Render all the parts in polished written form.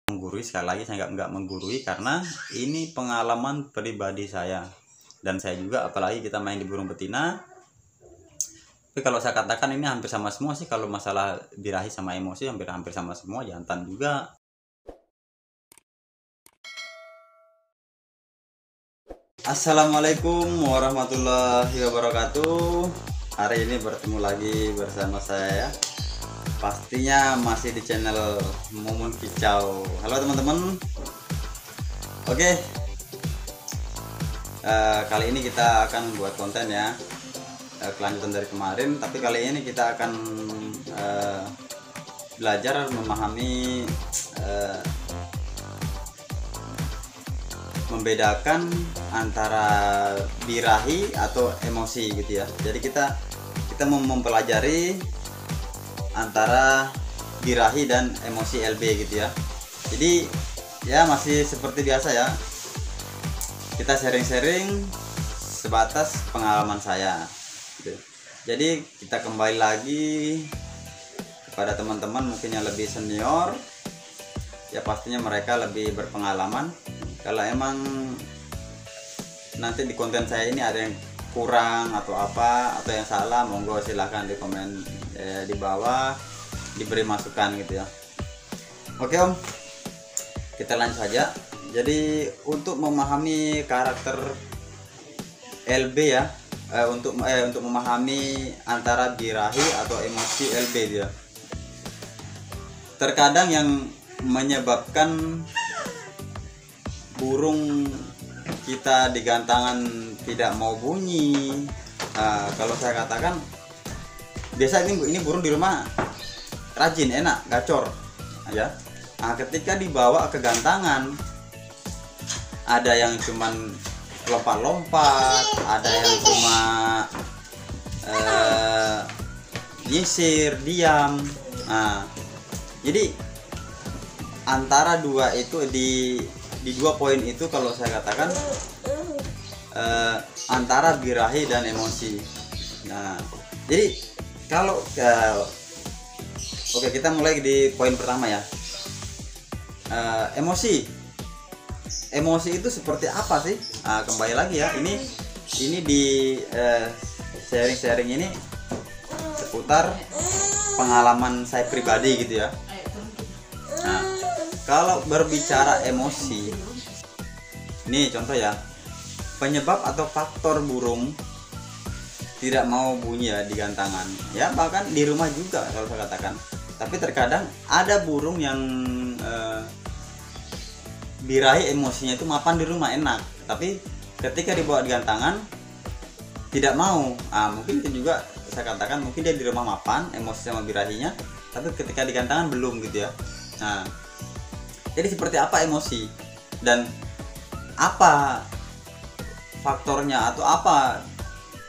menggurui. Sekali lagi saya nggak menggurui karena ini pengalaman pribadi saya dan saya juga, apalagi kita main di burung betina. Tapi kalau saya katakan ini hampir sama semua sih, kalau masalah birahi sama emosi hampir sama semua, jantan juga. Assalamualaikum warahmatullahi wabarakatuh. Hari ini bertemu lagi bersama saya, pastinya masih di channel Mumun Kicau. Halo teman-teman. Oke, kali ini kita akan buat konten ya, kelanjutan dari kemarin. Tapi kali ini kita akan belajar memahami, membedakan antara birahi atau emosi gitu ya. Jadi kita mau mempelajari antara birahi dan emosi LB gitu ya. Jadi ya masih seperti biasa ya, kita sharing-sharing sebatas pengalaman saya gitu. Jadi kita kembali lagi kepada teman-teman mungkin yang lebih senior ya, pastinya mereka lebih berpengalaman. Kalau emang nanti di konten saya ini ada yang kurang atau apa atau yang salah, monggo silahkan di komen di bawah, diberi masukan gitu ya. Oke Om, kita lanjut saja. Jadi untuk memahami karakter LB ya, untuk memahami antara birahi atau emosi LB dia, terkadang yang menyebabkan burung kita di gantangan tidak mau bunyi. Kalau saya katakan biasa ini burung di rumah rajin, enak, gacor ya. Ketika dibawa ke gantangan, ada yang cuman lompat-lompat, ada yang cuma nyisir, diam. Jadi antara dua itu, di dua poin itu kalau saya katakan antara birahi dan emosi. Jadi kalau oke, kita mulai di poin pertama ya. Emosi itu seperti apa sih? Kembali lagi ya, ini di sharing ini seputar pengalaman saya pribadi gitu ya. Kalau berbicara emosi, ini contoh ya, penyebab atau faktor burung tidak mau bunyi ya di gantangan ya, bahkan di rumah juga kalau saya katakan. Tapi terkadang ada burung yang birahi emosinya itu mapan di rumah enak, tapi ketika dibawa di gantangan tidak mau. Mungkin itu juga saya katakan, mungkin dia di rumah mapan emosi sama birahinya, tapi ketika di gantangan belum gitu ya. Jadi seperti apa emosi dan apa faktornya atau apa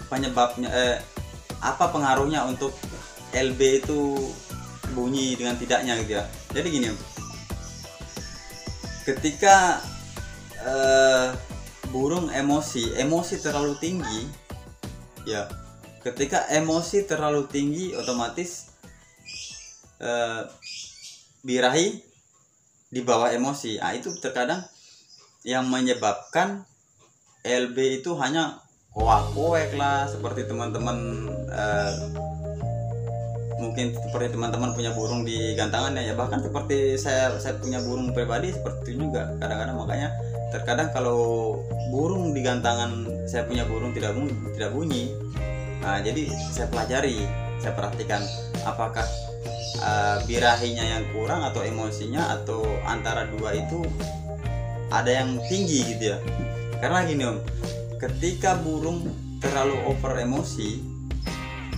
penyebabnya, apa pengaruhnya untuk LB itu bunyi dengan tidaknya gitu ya. Jadi gini, ketika burung emosi terlalu tinggi ya, ketika emosi terlalu tinggi otomatis birahi di bawah emosi. Itu terkadang yang menyebabkan LB itu hanya koak-koek lah, seperti teman-teman mungkin seperti teman-teman punya burung di gantangan ya, bahkan seperti saya punya burung pribadi seperti itu juga kadang-kadang. Makanya terkadang kalau burung di gantangan saya punya burung tidak bunyi, jadi saya pelajari, saya perhatikan apakah birahinya yang kurang atau emosinya, atau antara dua itu ada yang tinggi gitu ya. Karena gini Om, ketika burung terlalu over emosi,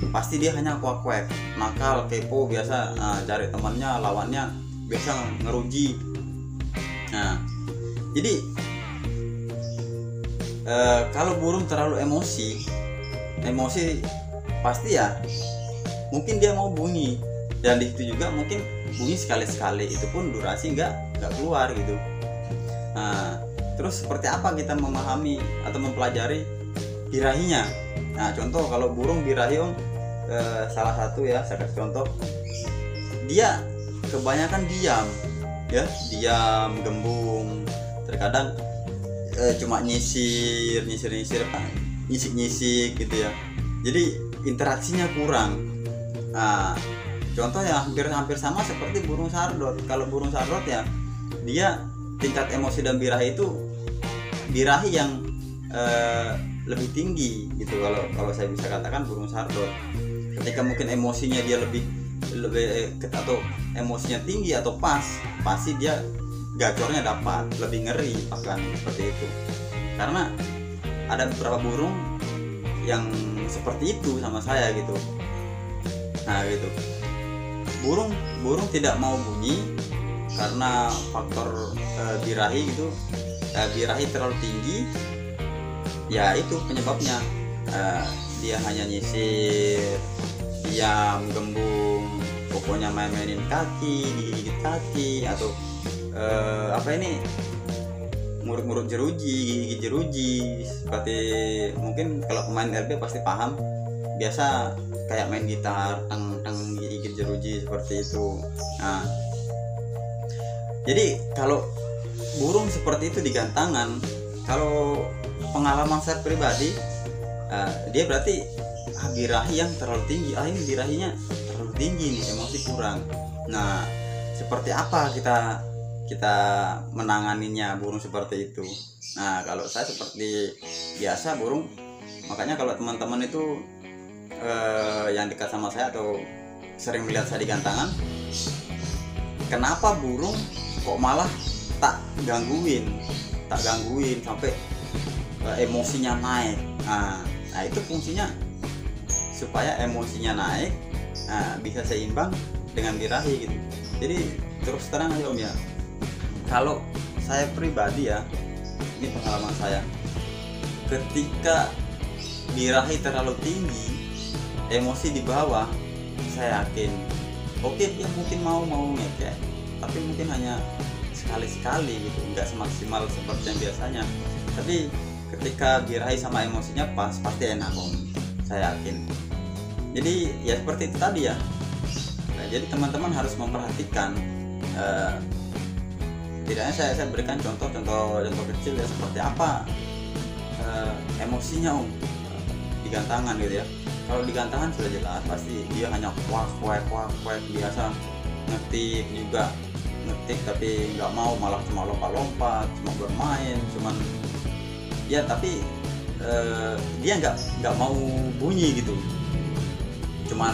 pasti dia hanya kuak-kuak, nakal, kepo, biasa cari temannya, lawannya biasa ngeruji. Jadi kalau burung terlalu emosi pasti ya mungkin dia mau bunyi, dan di situ juga mungkin bunyi sekali-sekali, itu pun durasi nggak keluar gitu. Terus seperti apa kita memahami atau mempelajari birahinya? Contoh kalau burung birahi Om, salah satu ya, saya kasih contoh, dia kebanyakan diam. ya, diam, gembung, terkadang cuma nyisir apa, nyisik gitu ya, jadi interaksinya kurang. Nah, contoh ya hampir sama seperti burung sardot. Kalau burung sardot ya, dia tingkat emosi dan birahi itu birahi yang lebih tinggi gitu. Kalau saya bisa katakan burung sardot, ketika mungkin emosinya dia lebih atau emosinya tinggi atau pas, pasti dia gacornya dapat lebih ngeri bahkan seperti itu. Karena ada beberapa burung yang seperti itu sama saya gitu. Nah gitu, burung tidak mau bunyi karena faktor birahi gitu, birahi terlalu tinggi ya, itu penyebabnya. Dia hanya nyisir, diam, gembung, pokoknya main-mainin kaki, gigit kaki, atau ngurut-ngurut jeruji, gigit jeruji. Seperti mungkin kalau pemain LB pasti paham, biasa kayak main gitar, gigit jeruji seperti itu. Nah, jadi kalau burung seperti itu di gantangan, kalau pengalaman saya pribadi, dia berarti birahi yang terlalu tinggi. Ini birahinya terlalu tinggi nih, emosi kurang. Nah, seperti apa kita menanganinya burung seperti itu? Nah, kalau saya seperti biasa burung, makanya kalau teman-teman itu yang dekat sama saya atau sering melihat saya di gantangan, kenapa burung kok malah tak gangguin sampai emosinya naik. Nah itu fungsinya supaya emosinya naik, bisa seimbang dengan birahi gitu. Jadi terus terang aja Om ya, kalau saya pribadi ya, ini pengalaman saya, ketika birahi terlalu tinggi, emosi di bawah, saya yakin oke, dia mungkin mau ngekek, tapi mungkin hanya sekali-sekali gitu, nggak semaksimal seperti yang biasanya. Tapi ketika birahi sama emosinya pas, pasti enak Om, saya yakin. Jadi ya seperti itu tadi ya. Nah, jadi teman-teman harus memperhatikan, tidaknya saya berikan contoh kecil ya, seperti apa emosinya Om di gantangan gitu ya. Kalau di gantangan sudah jelas, pasti dia hanya kuak biasa, ngetik tapi nggak mau, malah cuma lompat-lompat, cuma bermain, cuman ya, tapi dia nggak mau bunyi gitu, cuman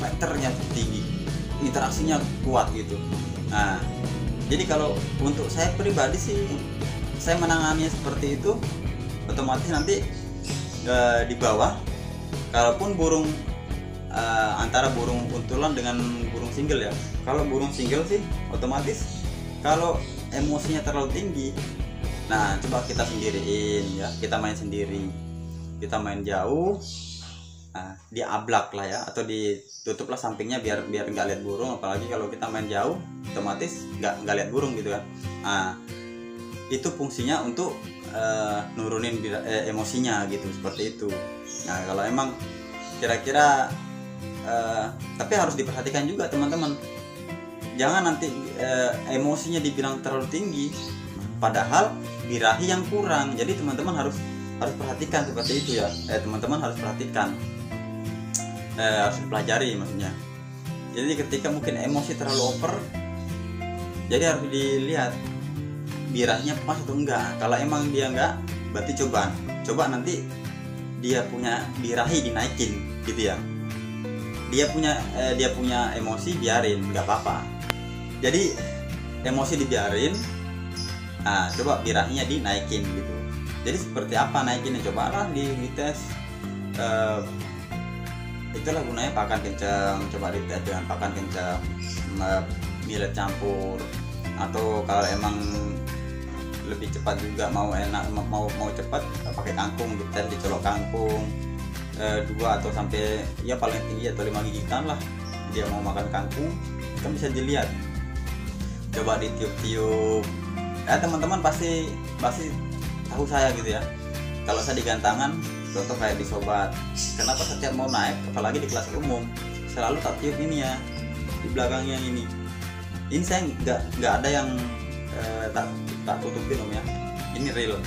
meternya tinggi, interaksinya kuat gitu. Nah, jadi kalau untuk saya pribadi sih, saya menanganinya seperti itu, otomatis nanti di bawah, kalaupun burung antara burung untulan dengan burung single ya. Kalau burung single sih otomatis kalau emosinya terlalu tinggi, nah coba kita sendiriin ya, kita main sendiri, kita main jauh, diablak lah ya, atau ditutuplah sampingnya biar nggak lihat burung. Apalagi kalau kita main jauh, otomatis nggak lihat burung gitu kan. Nah, itu fungsinya untuk nurunin emosinya gitu, seperti itu. Nah, kalau emang kira-kira tapi harus diperhatikan juga teman-teman, jangan nanti emosinya dibilang terlalu tinggi padahal birahi yang kurang. Jadi teman-teman harus perhatikan seperti itu ya. Teman-teman harus perhatikan, harus dipelajari maksudnya. Jadi ketika mungkin emosi terlalu over, jadi harus dilihat birahinya pas atau enggak. Kalau emang dia enggak, berarti coba nanti dia punya birahi dinaikin gitu ya. Dia punya emosi, biarin, nggak apa-apa. Jadi emosi dibiarin, coba birahinya dinaikin gitu. Jadi seperti apa naikinnya, cobalah dites. Itulah gunanya pakan kencang, coba dites dengan pakan kencang, millet campur, atau kalau emang lebih cepat juga, mau cepat, pakai kangkung, dites, dicolok kangkung 2 atau sampai ya paling tinggi atau 5 gigitan lah. Dia mau makan kangkung, kan bisa dilihat, coba ditiup-tiup. Teman-teman pasti tahu saya gitu ya. Kalau saya di gantangan, contoh kayak di sobat, kenapa setiap mau naik, apalagi di kelas umum, selalu tak tiup ini ya, di belakangnya ini. Ini saya nggak ada yang tak tutupin om ya, ini real,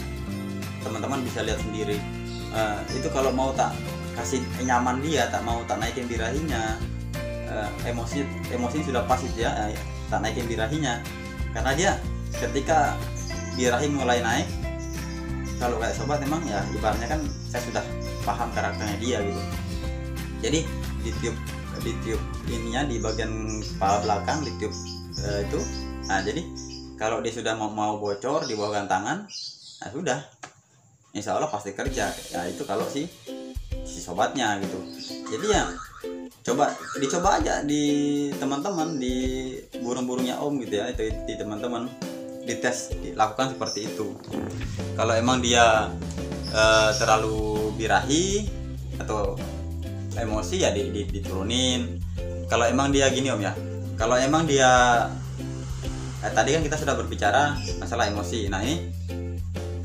teman-teman bisa lihat sendiri. Itu kalau mau tak kasih nyaman dia, tak mau tak naikin birahinya, emosi sudah pas itu ya, tak naikin birahinya, karena dia ketika birahi mulai naik, kalau kayak sobat memang ya ibaratnya kan saya sudah paham karakternya dia gitu. Jadi di tiup ininya di bagian kepala belakang di tiup itu. Nah jadi kalau dia sudah mau bocor di bawah gantangan, nah sudah, insya Allah pasti kerja. Ya itu kalau si sobatnya gitu. Jadi ya dicoba aja di teman-teman, di burung-burungnya om gitu ya, itu di teman-teman dites, dilakukan seperti itu. Kalau emang dia terlalu birahi atau emosi ya diturunin. Kalau emang dia gini om ya, kalau emang dia tadi kan kita sudah berbicara masalah emosi. Nah ini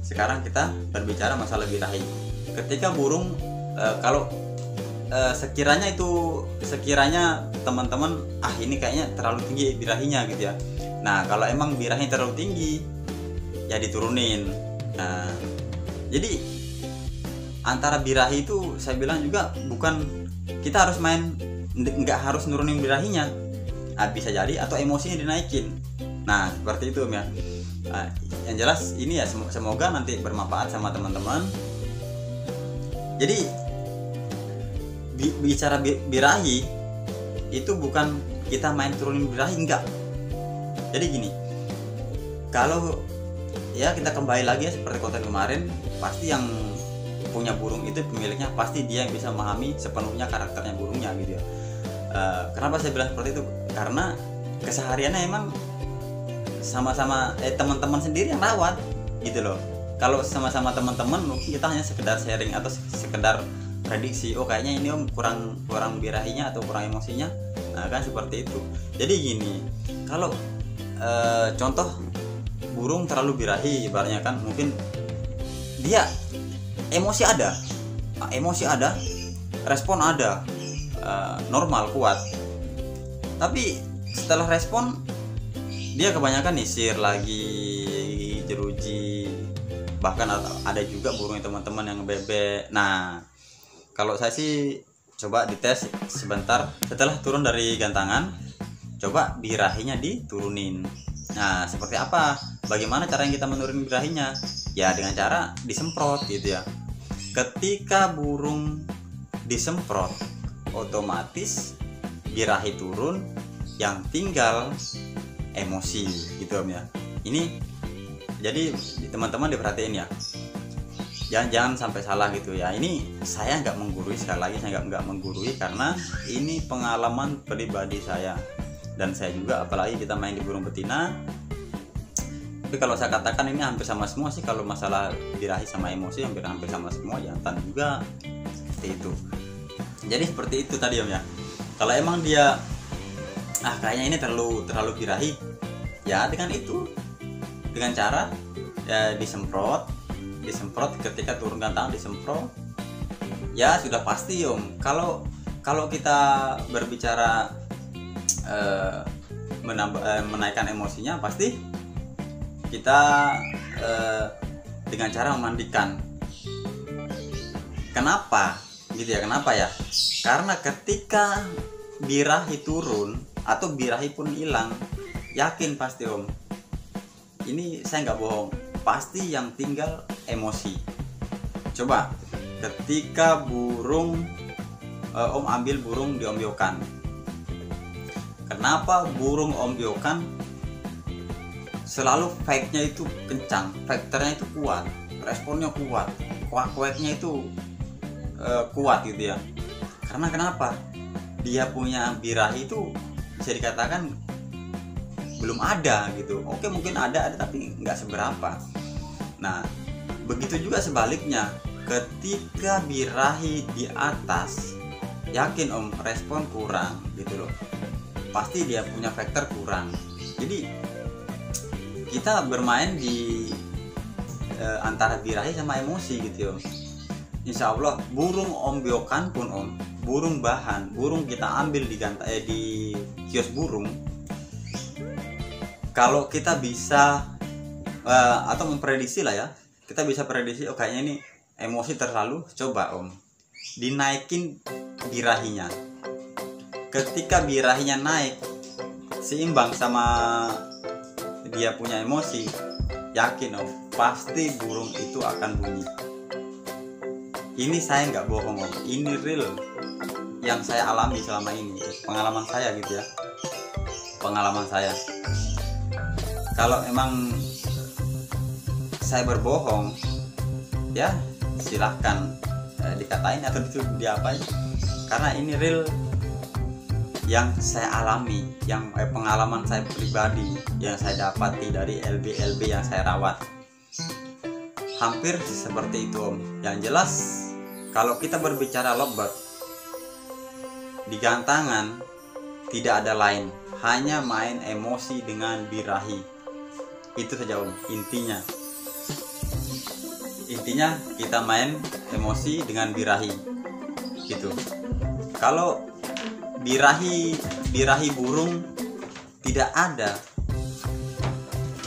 sekarang kita berbicara masalah birahi. Ketika burung kalau sekiranya teman-teman ini kayaknya terlalu tinggi birahinya gitu ya. Nah kalau emang birahinya terlalu tinggi ya diturunin. Nah jadi antara birahi itu saya bilang juga bukan kita harus nggak harus nurunin birahinya. Bisa jadi atau emosinya dinaikin. Nah seperti itu om ya. Yang jelas ini ya semoga nanti bermanfaat sama teman-teman. Jadi bicara birahi itu bukan kita main turunin birahi, enggak. Jadi gini, kalau ya kita kembali lagi ya seperti konten kemarin, pasti yang punya burung itu pemiliknya pasti dia yang bisa memahami sepenuhnya karakternya burungnya gitu ya. Kenapa saya bilang seperti itu? Karena kesehariannya emang sama-sama teman-teman sendiri yang rawat gitu loh. Kalau sama-sama teman-teman mungkin kita hanya sekedar sharing atau sekedar prediksi, oh kayaknya ini om kurang birahinya atau kurang emosinya. Nah kan seperti itu. Jadi gini, kalau contoh burung terlalu birahi ibaratnya kan, mungkin dia emosi ada, respon ada, normal kuat, tapi setelah respon dia kebanyakan nisir lagi, jeruji, bahkan ada juga burung teman-teman yang bebek. Nah kalau saya sih coba dites sebentar setelah turun dari gantangan, coba birahinya diturunin. Nah seperti apa, bagaimana cara yang kita menurunin birahinya? Ya dengan cara disemprot gitu ya. Ketika burung disemprot otomatis birahi turun, yang tinggal emosi gitu om ya. Ini jadi teman-teman diperhatiin ya, jangan sampai salah gitu ya. Ini saya nggak menggurui, sekali lagi saya nggak menggurui, karena ini pengalaman pribadi saya, dan saya juga apalagi kita main di burung betina. Tapi kalau saya katakan ini hampir sama semua sih, kalau masalah birahi sama emosi hampir sama semua, jantan juga seperti itu. Jadi seperti itu tadi om ya. Kalau emang dia kayaknya ini terlalu birahi, ya dengan cara ya disemprot ketika turun gantangan disemprot, ya sudah pasti om. Kalau kita berbicara menaikkan emosinya, pasti kita dengan cara memandikan. Kenapa gitu ya? Kenapa ya? Karena ketika birahi turun atau birahi pun hilang, yakin pasti om, ini saya nggak bohong, pasti yang tinggal emosi. Coba ketika burung om ambil burung di ombyokan, kenapa burung ombyokan selalu fight-nya itu kencang, faktornya itu kuat, responnya kuat, kuat-kuatnya itu kuat gitu ya? Karena kenapa? Dia punya birahi itu bisa dikatakan belum ada gitu. Oke mungkin ada tapi nggak seberapa. Nah begitu juga sebaliknya, ketika birahi di atas, yakin om respon kurang gitu loh, pasti dia punya faktor kurang. Jadi kita bermain di antara birahi sama emosi gitu om. Insya Allah burung ombyokan pun om, burung bahan, burung kita ambil di kios burung, kalau kita bisa atau memprediksi lah ya, kita bisa prediksi, oh kayaknya ini emosi terlalu, coba Om dinaikin birahinya. Ketika birahinya naik seimbang sama dia punya emosi, yakin Om, pasti burung itu akan bunyi. Ini saya nggak bohong Om, ini real yang saya alami selama ini, pengalaman saya gitu ya, pengalaman saya. Kalau emang saya berbohong, ya silahkan dikatain atau diapain, karena ini real yang saya alami, yang pengalaman saya pribadi yang saya dapati dari LB yang saya rawat. Hampir seperti itu Om. Yang jelas kalau kita berbicara lovebird di gantangan, tidak ada lain, hanya main emosi dengan birahi. Itu saja Om, intinya kita main emosi dengan birahi gitu. Kalau birahi burung tidak ada,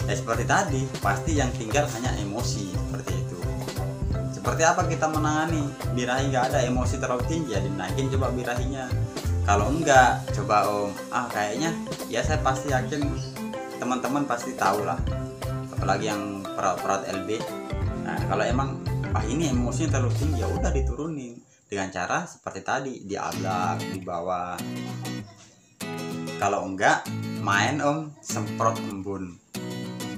ya seperti tadi, pasti yang tinggal hanya emosi. Seperti itu. Seperti apa kita menangani birahi nggak ada, emosi terlalu tinggi, ya dinaikin coba birahinya. Kalau enggak, coba Om, kayaknya ya saya pasti yakin teman-teman pasti tahu lah, apalagi yang perawat LB. Nah, kalau emang ini emosinya terlalu tinggi, ya udah diturunin dengan cara seperti tadi, diablak, di bawah. Kalau enggak, main Om semprot embun.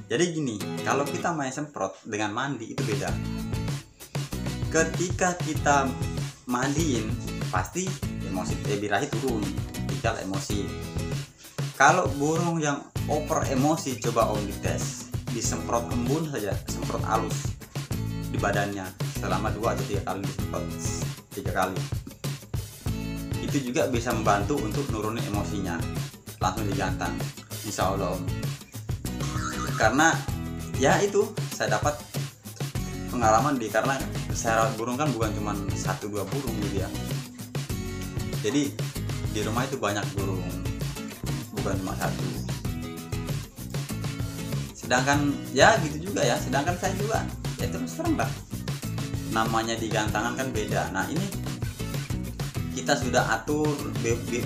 Jadi gini, kalau kita main semprot dengan mandi itu beda. Ketika kita mandiin, pasti emosi birahi turun, tinggal emosi. Kalau burung yang over emosi, coba Om dites, disemprot embun saja, semprot halus di badannya selama 2 atau 3 kali, disemprot 3 kali. Itu juga bisa membantu untuk nurunin emosinya, langsung digantang, insya Allah Om. Karena ya itu saya dapat pengalaman karena saya rawat burung kan bukan cuma 1-2 burung gitu ya. Jadi di rumah itu banyak burung, bukan cuma 1. Sedangkan ya gitu juga ya, sedangkan saya juga ya terus terang lah, namanya di gantangan kan beda. Nah ini kita sudah atur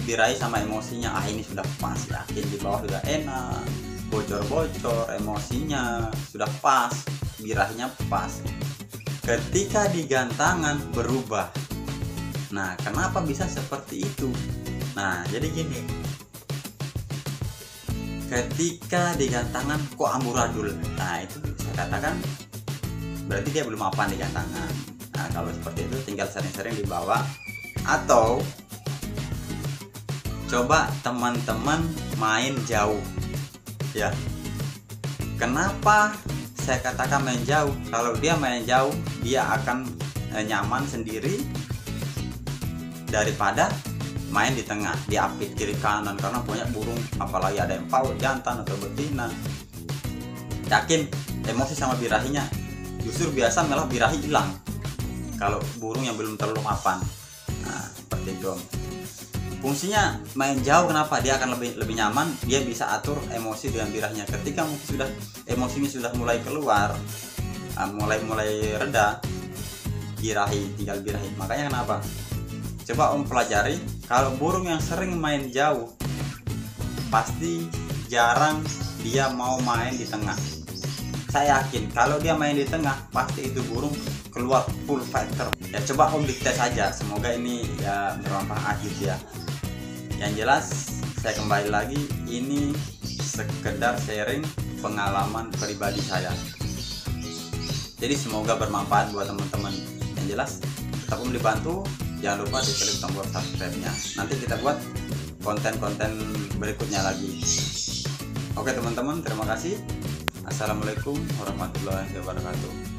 birahi sama emosinya, ini sudah pas, yakin di bawah sudah enak, bocor-bocor, emosinya sudah pas, birahinya pas. Ketika di gantangan berubah. Nah kenapa bisa seperti itu? Nah jadi gini, ketika di gantangan kok amburadul, nah itu saya katakan berarti dia belum mapan di gantangan. Nah kalau seperti itu tinggal sering-sering dibawa, atau coba teman-teman main jauh ya. Kenapa saya katakan main jauh? Kalau dia main jauh, dia akan nyaman sendiri daripada main di tengah, diapit kiri kanan, karena banyak burung, apalagi ada yang paut, jantan atau betina. Yakin emosi sama birahinya, justru biasa malah birahi hilang kalau burung yang belum terlalu mapan. Nah seperti itu. Fungsinya main jauh, kenapa? Dia akan lebih nyaman, dia bisa atur emosi dengan birahinya. Ketika mungkin sudah emosinya sudah mulai keluar, mulai reda, tinggal birahi. Makanya kenapa? Coba Om pelajari, kalau burung yang sering main jauh, pasti jarang dia mau main di tengah. Saya yakin kalau dia main di tengah, pasti itu burung keluar full fighter. Ya coba Om dites aja, semoga ini ya bermanfaat gitu ya. Yang jelas saya kembali lagi, ini sekedar sharing pengalaman pribadi saya. Jadi semoga bermanfaat buat teman-teman. Yang jelas tetap Om dibantu, jangan lupa diklik tombol subscribe-nya. Nanti kita buat konten-konten berikutnya lagi. Oke teman-teman, terima kasih. Assalamualaikum warahmatullahi wabarakatuh.